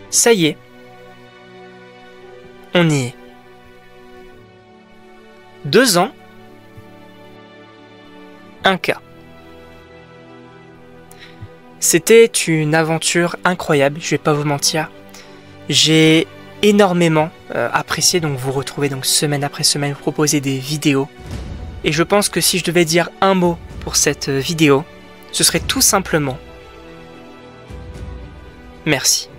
Ça y est. On y est. 2 ans. Un cas. C'était une aventure incroyable, je vais pas vous mentir. J'ai énormément apprécié donc vous retrouver donc semaine après semaine, vous proposer des vidéos. Et je pense que si je devais dire un mot pour cette vidéo, ce serait tout simplement merci.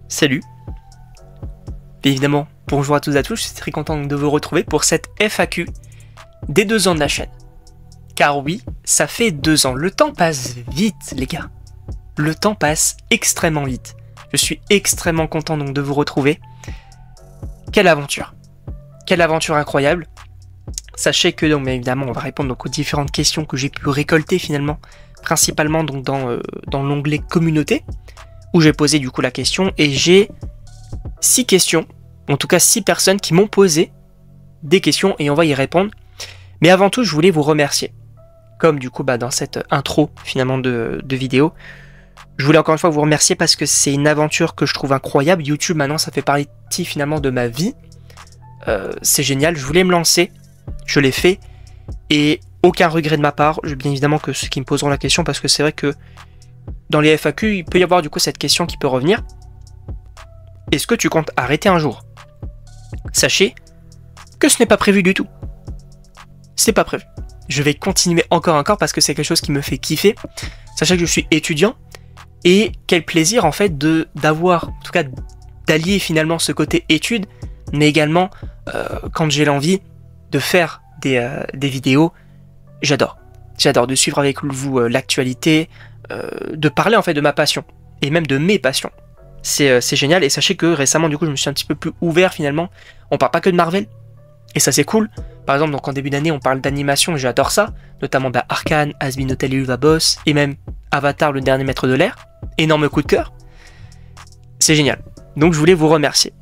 Salut. Bien évidemment, bonjour à tous et à tous, je suis très content de vous retrouver pour cette FAQ des 2 ans de la chaîne. Car oui, ça fait 2 ans, le temps passe vite les gars. Le temps passe extrêmement vite. Je suis extrêmement content donc de vous retrouver. Quelle aventure incroyable. Sachez que donc bien évidemment on va répondre donc aux différentes questions que j'ai pu récolter finalement, principalement donc dans l'onglet communauté, où j'ai posé du coup la question, et j'ai 6 questions, en tout cas 6 personnes qui m'ont posé des questions et on va y répondre. Mais avant tout, je voulais vous remercier. Comme du coup dans cette intro finalement de vidéo, je voulais encore une fois vous remercier parce que c'est une aventure que je trouve incroyable. YouTube maintenant ça fait partie finalement de ma vie. C'est génial, je voulais me lancer, je l'ai fait et aucun regret de ma part. Bien évidemment que ceux qui me poseront la question, parce que c'est vrai que dans les FAQ, il peut y avoir du coup cette question qui peut revenir. Est-ce que tu comptes arrêter un jour? Sachez que ce n'est pas prévu du tout. C'est pas prévu. Je vais continuer encore parce que c'est quelque chose qui me fait kiffer. Sachez que je suis étudiant et quel plaisir en fait d'avoir, en tout cas d'allier finalement ce côté études, mais également quand j'ai l'envie de faire des vidéos, j'adore. J'adore de suivre avec vous l'actualité, de parler en fait de ma passion et même de mes passions. C'est génial, et sachez que récemment du coup je me suis un petit peu plus ouvert finalement. On parle pas que de Marvel et ça c'est cool. Par exemple donc en début d'année on parle d'animation et j'adore ça, notamment Arcane, Azbin Hotel et Uva Boss, et même Avatar le dernier maître de l'air. Énorme coup de cœur. C'est génial. Donc je voulais vous remercier.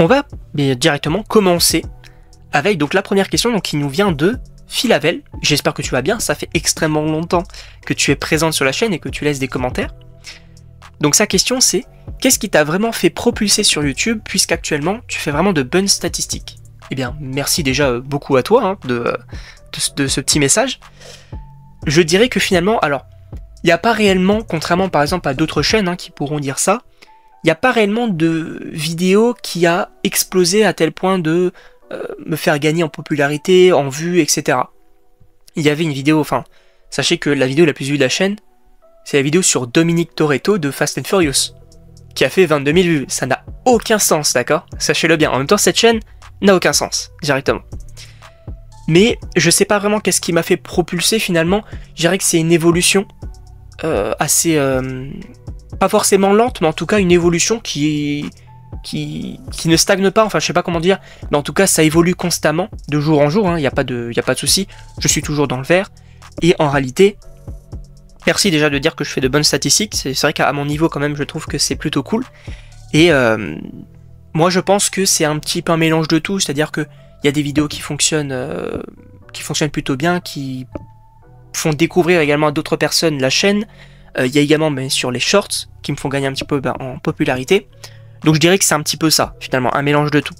On va directement commencer avec donc la première question donc, qui nous vient de Philavel. J'espère que tu vas bien, ça fait extrêmement longtemps que tu es présente sur la chaîne et que tu laisses des commentaires. Donc sa question c'est: qu'est-ce qui t'a vraiment fait propulser sur YouTube puisqu'actuellement tu fais vraiment de bonnes statistiques? Eh bien merci déjà beaucoup à toi de ce petit message. Je dirais que finalement, alors il n'y a pas réellement, contrairement par exemple à d'autres chaînes qui pourront dire ça, il n'y a pas réellement de vidéo qui a explosé à tel point de me faire gagner en popularité, en vues, etc. Il y avait une vidéo, enfin, Sachez que la vidéo la plus vue de la chaîne, c'est la vidéo sur Dominic Toretto de Fast and Furious, qui a fait 22 000 vues. Ça n'a aucun sens, d'accord? Sachez-le bien. En même temps, cette chaîne n'a aucun sens, directement. Mais je sais pas vraiment qu'est-ce qui m'a fait propulser finalement. Je dirais que c'est une évolution assez... pas forcément lente, mais en tout cas une évolution qui ne stagne pas, enfin je sais pas comment dire, mais en tout cas ça évolue constamment, de jour en jour, hein, y a pas de souci, je suis toujours dans le vert, et en réalité, merci déjà de dire que je fais de bonnes statistiques, c'est vrai qu'à mon niveau quand même je trouve que c'est plutôt cool, et moi je pense que c'est un petit peu un mélange de tout, c'est-à-dire que il y a des vidéos qui fonctionnent plutôt bien, qui font découvrir également à d'autres personnes la chaîne, il y a également bien sûr les shorts qui me font gagner un petit peu en popularité. Donc je dirais que c'est un petit peu ça, finalement, un mélange de tout.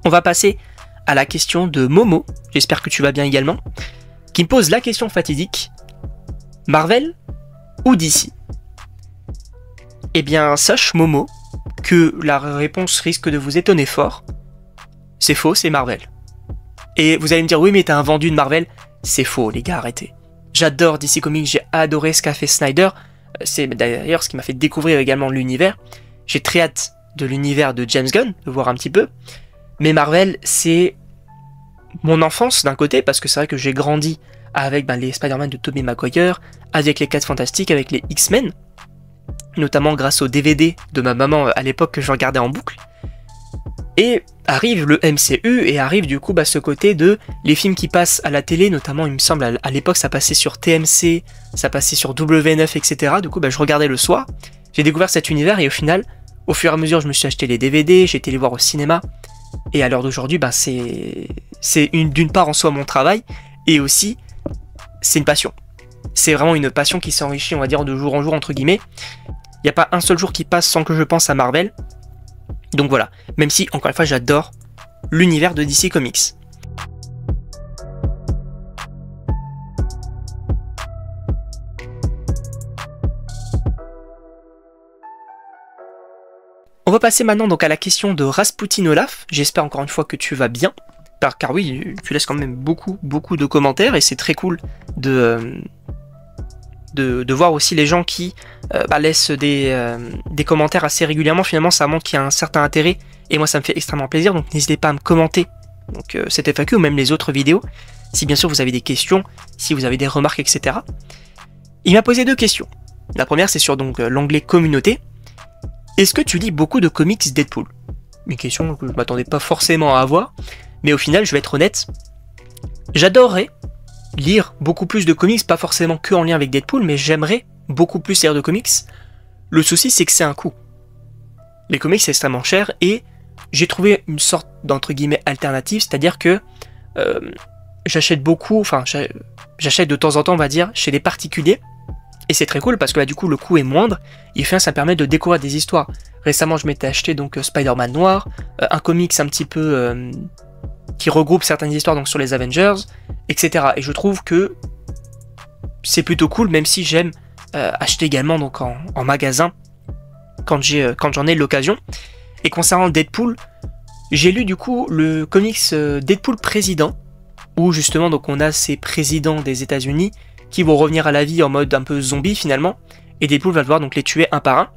On va passer à la question de Momo, j'espère que tu vas bien également, qui me pose la question fatidique, Marvel ou DC? Eh bien, sache Momo, que la réponse risque de vous étonner fort. C'est faux, c'est Marvel. Et vous allez me dire, oui mais t'as un vendu de Marvel. C'est faux les gars, arrêtez. J'adore DC Comics, j'ai adoré ce qu'a fait Snyder. C'est d'ailleurs ce qui m'a fait découvrir également l'univers. J'ai très hâte de l'univers de James Gunn, de voir un petit peu. Mais Marvel, c'est mon enfance d'un côté, parce que c'est vrai que j'ai grandi avec les Spider-Man de Tobey Maguire, avec les 4 Fantastiques, avec les X-Men, notamment grâce au DVD de ma maman à l'époque que je regardais en boucle. Et arrive le MCU et arrive du coup ce côté de les films qui passent à la télé, notamment il me semble à l'époque ça passait sur TMC, ça passait sur W9, etc. Du coup je regardais le soir, j'ai découvert cet univers et au final, au fur et à mesure je me suis acheté les DVD, j'ai été les voir au cinéma. Et à l'heure d'aujourd'hui, c'est d'une part en soi mon travail et aussi c'est une passion. C'est vraiment une passion qui s'enrichit, on va dire, de jour en jour entre guillemets. Il n'y a pas un seul jour qui passe sans que je pense à Marvel. Donc voilà, même si, encore une fois, j'adore l'univers de DC Comics. On va passer maintenant donc à la question de Rasputin Olaf. J'espère encore une fois que tu vas bien. Car oui, tu laisses quand même beaucoup de commentaires et c'est très cool de voir aussi les gens qui laissent des commentaires assez régulièrement. Finalement, ça montre qu'il y a un certain intérêt et moi ça me fait extrêmement plaisir. Donc n'hésitez pas à me commenter donc, cette FAQ ou même les autres vidéos. Si bien sûr vous avez des questions, si vous avez des remarques, etc. Il m'a posé 2 questions. La première c'est sur donc l'onglet communauté. Est-ce que tu lis beaucoup de comics Deadpool? Une question que je m'attendais pas forcément à avoir. Mais au final, je vais être honnête, j'adorerais lire beaucoup plus de comics, pas forcément que en lien avec Deadpool, mais j'aimerais beaucoup plus lire de comics. Le souci, c'est que c'est un coût. Les comics, c'est extrêmement cher, et j'ai trouvé une sorte d'entre guillemets alternative, c'est-à-dire que j'achète beaucoup, enfin, j'achète de temps en temps, on va dire, chez les particuliers, et c'est très cool parce que là, du coup, le coût est moindre, et enfin, ça permet de découvrir des histoires. Récemment, je m'étais acheté donc Spider-Man noir, un comics un petit peu... qui regroupe certaines histoires donc sur les Avengers, etc. Et je trouve que c'est plutôt cool, même si j'aime acheter également donc en magasin quand j'en ai l'occasion. Et concernant Deadpool, j'ai lu du coup le comics Deadpool Président, où justement donc on a ces présidents des États-Unis qui vont revenir à la vie en mode un peu zombie finalement, et Deadpool va devoir donc les tuer un par un.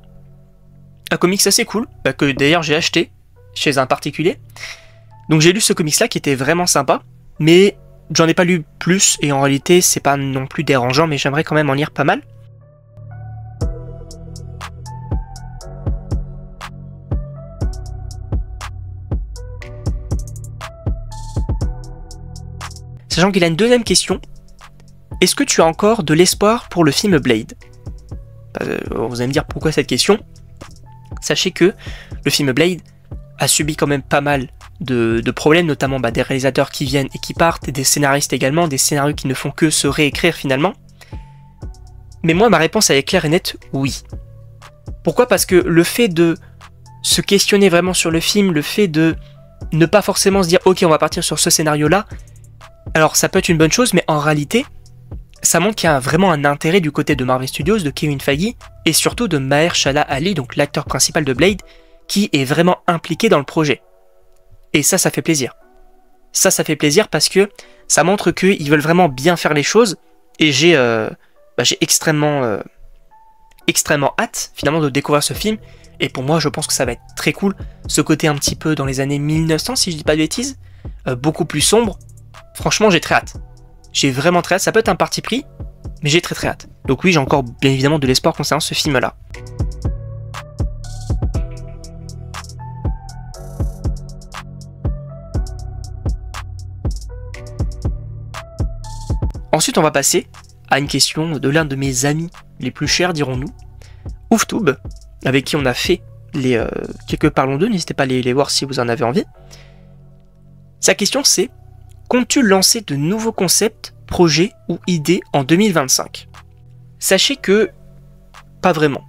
Un comics assez cool, que d'ailleurs j'ai acheté chez un particulier. Donc j'ai lu ce comics là qui était vraiment sympa, mais j'en ai pas lu plus et en réalité c'est pas non plus dérangeant, mais j'aimerais quand même en lire pas mal. Sachant qu'il a une deuxième question, est-ce que tu as encore de l'espoir pour le film Blade? Vous allez me dire pourquoi cette question. Sachez que le film Blade a subi quand même pas mal de problèmes, notamment des réalisateurs qui viennent et qui partent, et des scénaristes également, des scénarios qui ne font que se réécrire finalement. Mais moi, ma réponse elle est claire et nette, oui. Pourquoi? Parce que le fait de se questionner vraiment sur le film, le fait de ne pas forcément se dire ok on va partir sur ce scénario là, alors ça peut être une bonne chose, mais en réalité ça montre qu'il y a vraiment un intérêt du côté de Marvel Studios, de Kevin Feige, et surtout de Mahershala Ali, donc l'acteur principal de Blade, qui est vraiment impliqué dans le projet. Et ça fait plaisir. Ça fait plaisir parce que ça montre qu'ils veulent vraiment bien faire les choses, et j'ai extrêmement hâte, finalement, de découvrir ce film, et pour moi, je pense que ça va être très cool, ce côté un petit peu dans les années 1900, si je dis pas de bêtises, beaucoup plus sombre. Franchement, j'ai très hâte. J'ai vraiment très hâte, ça peut être un parti pris, mais j'ai très hâte. Donc oui, j'ai encore bien évidemment de l'espoir concernant ce film-là. Ensuite, on va passer à une question de l'un de mes amis les plus chers, dirons-nous, Ouftube, avec qui on a fait les quelques Parlons d'eux, n'hésitez pas à les voir si vous en avez envie. Sa question c'est: comptes-tu lancer de nouveaux concepts, projets ou idées en 2025 ? Sachez que, pas vraiment.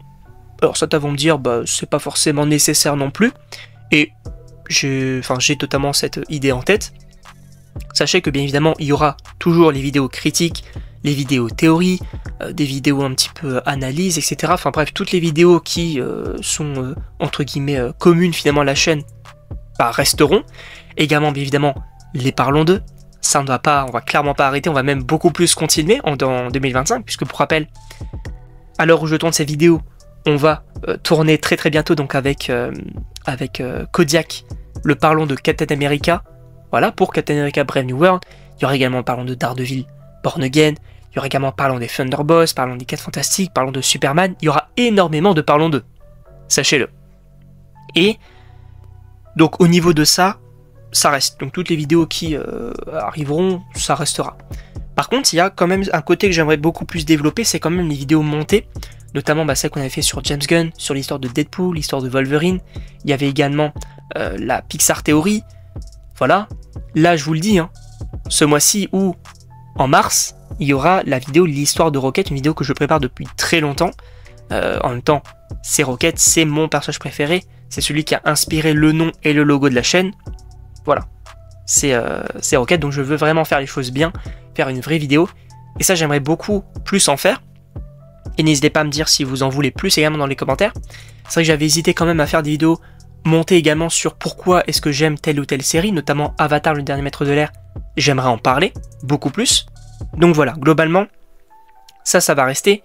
Alors certains vont me dire, c'est pas forcément nécessaire non plus, et j'ai totalement cette idée en tête. Sachez que bien évidemment, il y aura toujours les vidéos critiques, les vidéos théories, des vidéos un petit peu analyses, etc. Enfin bref, toutes les vidéos qui sont entre guillemets communes finalement à la chaîne resteront. Également, bien évidemment, les Parlons d'eux. Ça, on va clairement pas arrêter, on va même beaucoup plus continuer en 2025, puisque pour rappel, à l'heure où je tourne cette vidéo, on va tourner très bientôt donc avec Kodiak, le Parlons de Captain America. Voilà, pour Captain America Brave New World. Il y aura également Parlons de Daredevil Born Again. Il y aura également Parlons des Thunderbolts, Parlons des 4 Fantastiques, Parlons de Superman. Il y aura énormément de Parlons d'eux. Sachez-le. Et donc au niveau de ça reste. Donc toutes les vidéos qui arriveront, ça restera. Par contre, il y a quand même un côté que j'aimerais beaucoup plus développer, c'est quand même les vidéos montées. Notamment celle qu'on avait fait sur James Gunn, sur l'histoire de Deadpool, l'histoire de Wolverine. Il y avait également la Pixar Theory. Voilà, là je vous le dis, ce mois-ci ou en mars, il y aura la vidéo de l'histoire de Rocket, une vidéo que je prépare depuis très longtemps. En même temps, c'est Rocket, c'est mon personnage préféré, c'est celui qui a inspiré le nom et le logo de la chaîne. Voilà, c'est Rocket, donc je veux vraiment faire les choses bien, faire une vraie vidéo, et ça j'aimerais beaucoup plus en faire. Et n'hésitez pas à me dire si vous en voulez plus également dans les commentaires. C'est vrai que j'avais hésité quand même à faire des vidéos monter également sur pourquoi est-ce que j'aime telle ou telle série, notamment Avatar, le dernier maître de l'air. J'aimerais en parler beaucoup plus. Donc voilà, globalement, ça va rester.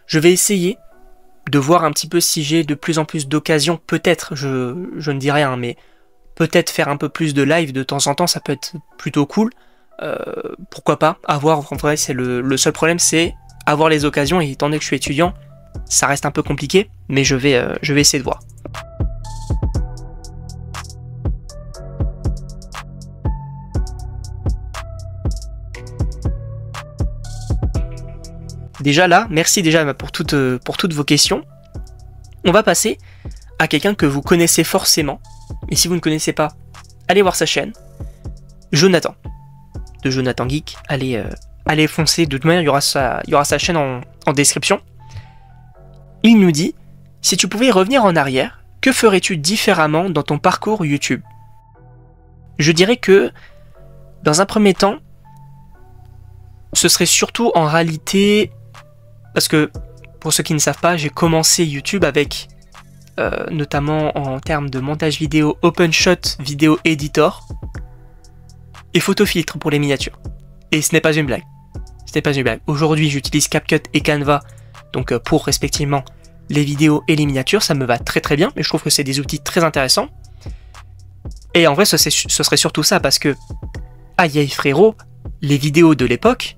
Je vais essayer de voir un petit peu si j'ai de plus en plus d'occasions, peut-être, je ne dis rien, mais peut-être faire un peu plus de live de temps en temps, ça peut être plutôt cool. Pourquoi pas, avoir, en vrai, c'est le seul problème, c'est avoir les occasions, et étant donné que je suis étudiant, ça reste un peu compliqué, mais je vais essayer de voir. Déjà là, merci déjà pour toutes vos questions. On va passer à quelqu'un que vous connaissez forcément. Et si vous ne connaissez pas, allez voir sa chaîne. Jonathan. De Jonathan Geek. Allez foncer. De toute manière, il y aura sa chaîne en description. Il nous dit: si tu pouvais revenir en arrière, que ferais-tu différemment dans ton parcours YouTube ? Je dirais que, dans un premier temps, ce serait surtout en réalité... Parce que, pour ceux qui ne savent pas, j'ai commencé YouTube avec, notamment en termes de montage vidéo, OpenShot Video Editor et Photofiltre pour les miniatures. Et ce n'est pas une blague. Ce n'est pas une blague. Aujourd'hui, j'utilise CapCut et Canva donc pour respectivement les vidéos et les miniatures. Ça me va très bien, mais je trouve que c'est des outils très intéressants. Et en vrai, ce serait surtout ça, parce que, aïe frérot, les vidéos de l'époque...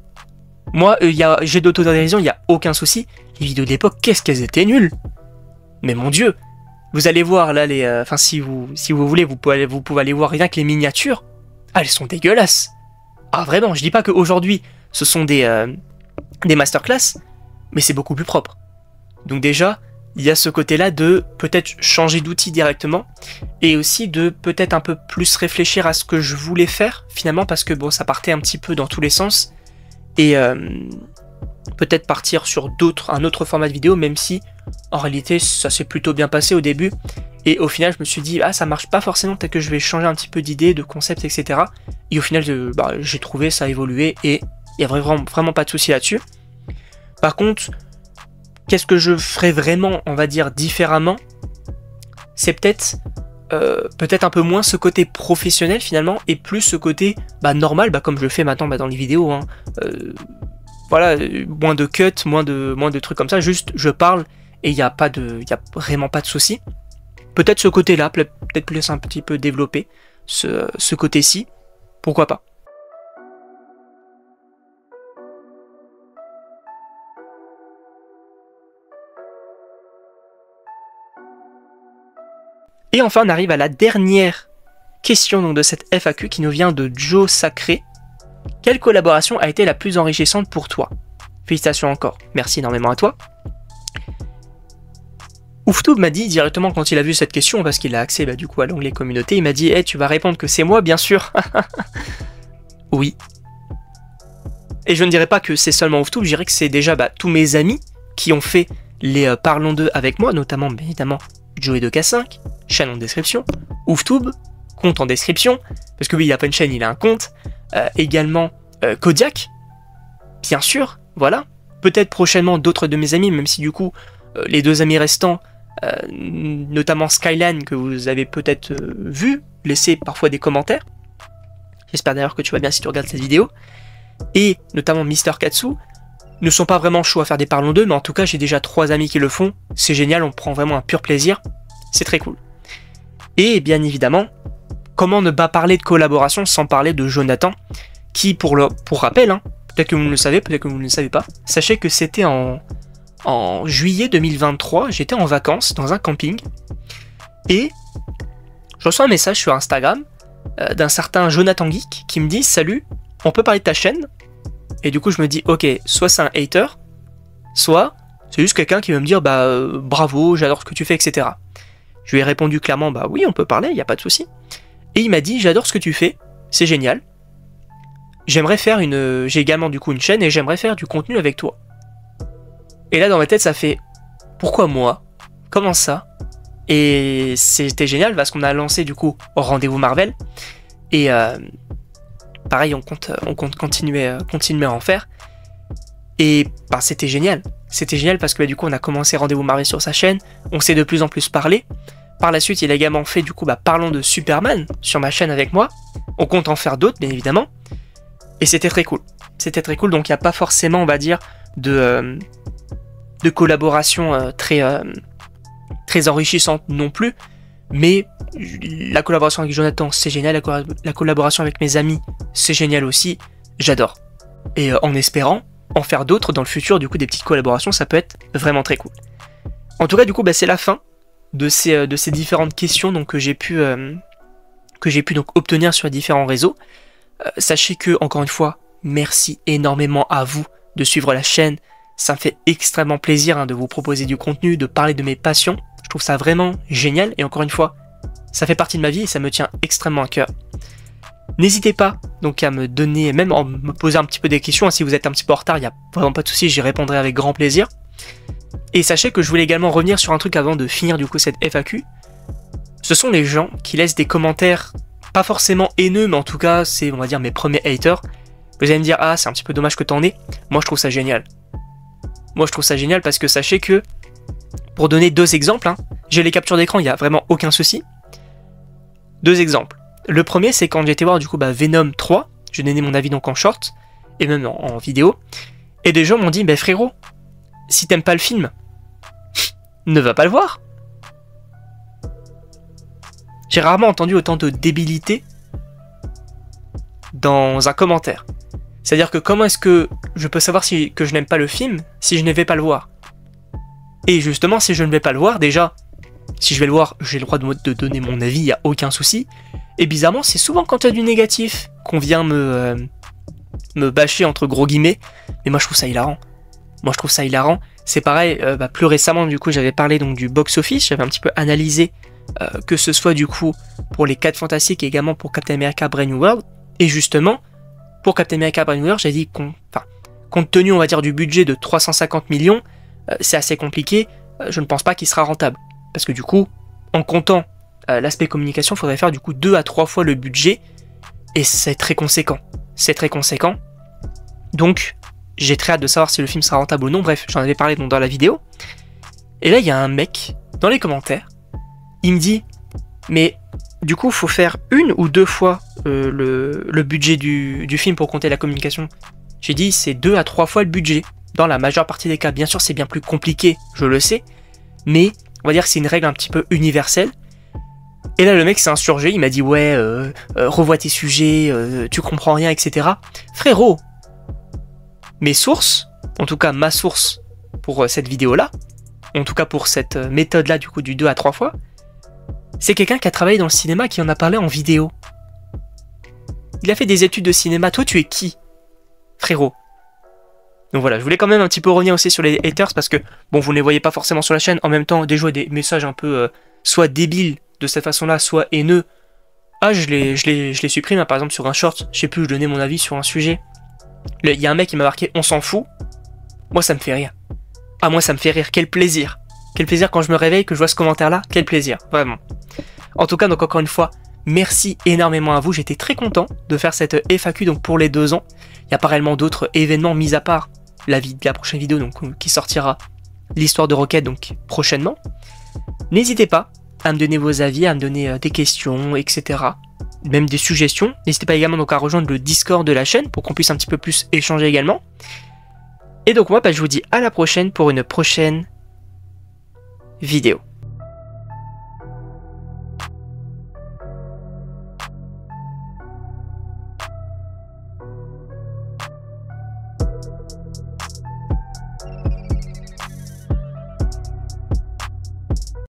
Moi, j'ai d'autodérision, il n'y a aucun souci. Les vidéos de l'époque, qu'est-ce qu'elles étaient nulles. Mais mon Dieu, vous allez voir là, si vous voulez, vous pouvez aller voir rien que les miniatures. Ah, elles sont dégueulasses. Ah vraiment, je dis pas qu'aujourd'hui, ce sont des masterclass, mais c'est beaucoup plus propre. Donc déjà, il y a ce côté-là de peut-être changer d'outil directement, et aussi de peut-être un peu plus réfléchir à ce que je voulais faire, finalement, parce que bon, ça partait un petit peu dans tous les sens. Et peut-être partir sur un autre format de vidéo, même si en réalité ça s'est plutôt bien passé au début, et au final je me suis dit ça marche pas forcément, peut-être que je vais changer un petit peu d'idée, de concept, etc. Et au final j'ai trouvé ça évoluer, et Il n'y a vraiment pas de souci là-dessus. Par contre, qu'est-ce que je ferais vraiment, on va dire, différemment? C'est peut-être un peu moins ce côté professionnel finalement, et plus ce côté normal, comme je le fais maintenant dans les vidéos. Hein. Voilà, moins de cuts, moins de trucs comme ça, juste je parle, et il n'y a vraiment pas de souci. Peut-être ce côté-là, peut-être plus un petit peu développer, ce côté-ci, pourquoi pas. Et enfin, on arrive à la dernière question donc, de cette FAQ qui nous vient de Joe Sacré. Quelle collaboration a été la plus enrichissante pour toi? Félicitations encore, merci énormément à toi. Ouftube m'a dit directement quand il a vu cette question, parce qu'il a accès du coup à l'onglet communauté, il m'a dit hey, tu vas répondre que c'est moi, bien sûr. Oui. Et je ne dirais pas que c'est seulement Ouftube, je dirais que c'est déjà tous mes amis qui ont fait les Parlons d'eux avec moi, notamment, bien évidemment, Joey2K5, chaîne en description, Ouftube, compte en description, parce que oui, il n'a pas une chaîne, il a un compte, également Kodiak, bien sûr, voilà, peut-être prochainement d'autres de mes amis, même si du coup, les deux amis restants, notamment Skyline, que vous avez peut-être vu, laissez parfois des commentaires, j'espère d'ailleurs que tu vas bien si tu regardes cette vidéo, et notamment Mister Katsu, ne sont pas vraiment chauds à faire des Parlons d'eux, mais en tout cas j'ai déjà 3 amis qui le font, c'est génial, on prend vraiment un pur plaisir, c'est très cool. Et bien évidemment, comment ne pas parler de collaboration sans parler de Jonathan, qui pour rappel, hein, peut-être que vous le savez, peut-être que vous ne le savez pas, sachez que c'était en juillet 2023, j'étais en vacances dans un camping, et je reçois un message sur Instagram d'un certain Jonathan Geek qui me dit « Salut, on peut parler de ta chaîne ?» Et du coup, je me dis, ok, soit c'est un hater, soit c'est juste quelqu'un qui va me dire, bravo, j'adore ce que tu fais, etc. Je lui ai répondu clairement, oui, on peut parler, il n'y a pas de souci. Et il m'a dit, j'adore ce que tu fais, c'est génial. J'aimerais faire j'ai également du coup une chaîne et j'aimerais faire du contenu avec toi. Et là, dans ma tête, ça fait, pourquoi moi? Comment ça? Et c'était génial parce qu'on a lancé du coup Rendez-vous Marvel. Et pareil, on compte continuer à en faire. Et c'était génial. C'était génial parce que du coup, on a commencé Rendez-vous Marvel sur sa chaîne. On s'est de plus en plus parlé. Par la suite, il a également fait du coup Parlons de Superman sur ma chaîne avec moi. On compte en faire d'autres, bien évidemment. Et c'était très cool. C'était très cool. Donc, il n'y a pas forcément, on va dire, de collaboration très enrichissante non plus. Mais la collaboration avec Jonathan, c'est génial. La collaboration avec mes amis, c'est génial aussi. J'adore. Et en espérant en faire d'autres dans le futur, du coup, des petites collaborations, ça peut être vraiment très cool. En tout cas, du coup, c'est la fin de ces différentes questions donc, que j'ai pu donc, obtenir sur différents réseaux. Sachez que, encore une fois, merci énormément à vous de suivre la chaîne. Ça me fait extrêmement plaisir de vous proposer du contenu, de parler de mes passions. Je trouve ça vraiment génial et encore une fois, ça fait partie de ma vie et ça me tient extrêmement à cœur. N'hésitez pas donc à me donner, même à me poser un petit peu des questions. Si vous êtes un petit peu en retard, il n'y a vraiment pas de souci, j'y répondrai avec grand plaisir. Et sachez que je voulais également revenir sur un truc avant de finir du coup cette FAQ. Ce sont les gens qui laissent des commentaires, pas forcément haineux, mais en tout cas, c'est on va dire mes premiers haters. Vous allez me dire, ah c'est un petit peu dommage que t'en aies. Moi je trouve ça génial. Moi je trouve ça génial parce que sachez que, pour donner 2 exemples, j'ai les captures d'écran, il n'y a vraiment aucun souci. 2 exemples. Le premier, c'est quand j'ai été voir du coup Venom 3, je donnais mon avis donc en short, et même en vidéo, et des gens m'ont dit, frérot, si t'aimes pas le film, ne va pas le voir. J'ai rarement entendu autant de débilité dans un commentaire. C'est-à-dire que comment est-ce que je peux savoir que je n'aime pas le film si je ne vais pas le voir? Et justement, si je ne vais pas le voir, déjà, si je vais le voir, j'ai le droit de donner mon avis, il n'y a aucun souci. Et bizarrement, c'est souvent quand il y a du négatif qu'on vient me bâcher entre gros guillemets. Mais moi, je trouve ça hilarant. Moi, je trouve ça hilarant. C'est pareil, plus récemment, du coup, j'avais parlé donc du box-office. J'avais un petit peu analysé que ce soit du coup pour les 4 Fantastiques et également pour Captain America Brave New World. Et justement, pour Captain America Brave New World, j'ai dit compte tenu, on va dire, du budget de 350 millions, c'est assez compliqué. Je ne pense pas qu'il sera rentable. Parce que du coup, en comptant l'aspect communication, il faudrait faire du coup 2 à 3 fois le budget. Et c'est très conséquent. C'est très conséquent. Donc, j'ai très hâte de savoir si le film sera rentable ou non. Bref, j'en avais parlé donc dans la vidéo. Et là, il y a un mec, dans les commentaires, il me dit, mais du coup, faut faire 1 ou 2 fois le budget du film pour compter la communication. J'ai dit, c'est 2 à 3 fois le budget, dans la majeure partie des cas. Bien sûr, c'est bien plus compliqué, je le sais, mais on va dire que c'est une règle un petit peu universelle. Et là, le mec s'est insurgé, il m'a dit, ouais, revois tes sujets, tu comprends rien, etc. Frérot, mes sources, en tout cas ma source pour cette vidéo-là, en tout cas pour cette méthode-là, du coup, du 2 à 3 fois, c'est quelqu'un qui a travaillé dans le cinéma, qui en a parlé en vidéo. Il a fait des études de cinéma. Toi, tu es qui, frérot? Donc voilà, je voulais quand même un petit peu revenir aussi sur les haters, parce que, bon, vous ne les voyez pas forcément sur la chaîne, en même temps, des messages un peu, soit débiles de cette façon-là, soit haineux. Ah, je les supprime, hein, par exemple, sur un short, je sais plus, je donnais mon avis sur un sujet. Il y a un mec qui m'a marqué, on s'en fout. Moi, ça me fait rire. Ah, moi, ça me fait rire, quel plaisir. Quel plaisir quand je me réveille, que je vois ce commentaire-là, quel plaisir, vraiment. En tout cas, donc encore une fois, merci énormément à vous, j'étais très content de faire cette FAQ donc pour les 2 ans. Il n'y a pas réellement d'autres événements mis à part la prochaine vidéo donc, qui sortira, l'histoire de Rocket donc prochainement. N'hésitez pas à me donner vos avis, à me donner des questions, etc. Même des suggestions. N'hésitez pas également donc à rejoindre le Discord de la chaîne pour qu'on puisse un petit peu plus échanger également. Et donc moi, je vous dis à la prochaine pour une prochaine vidéo.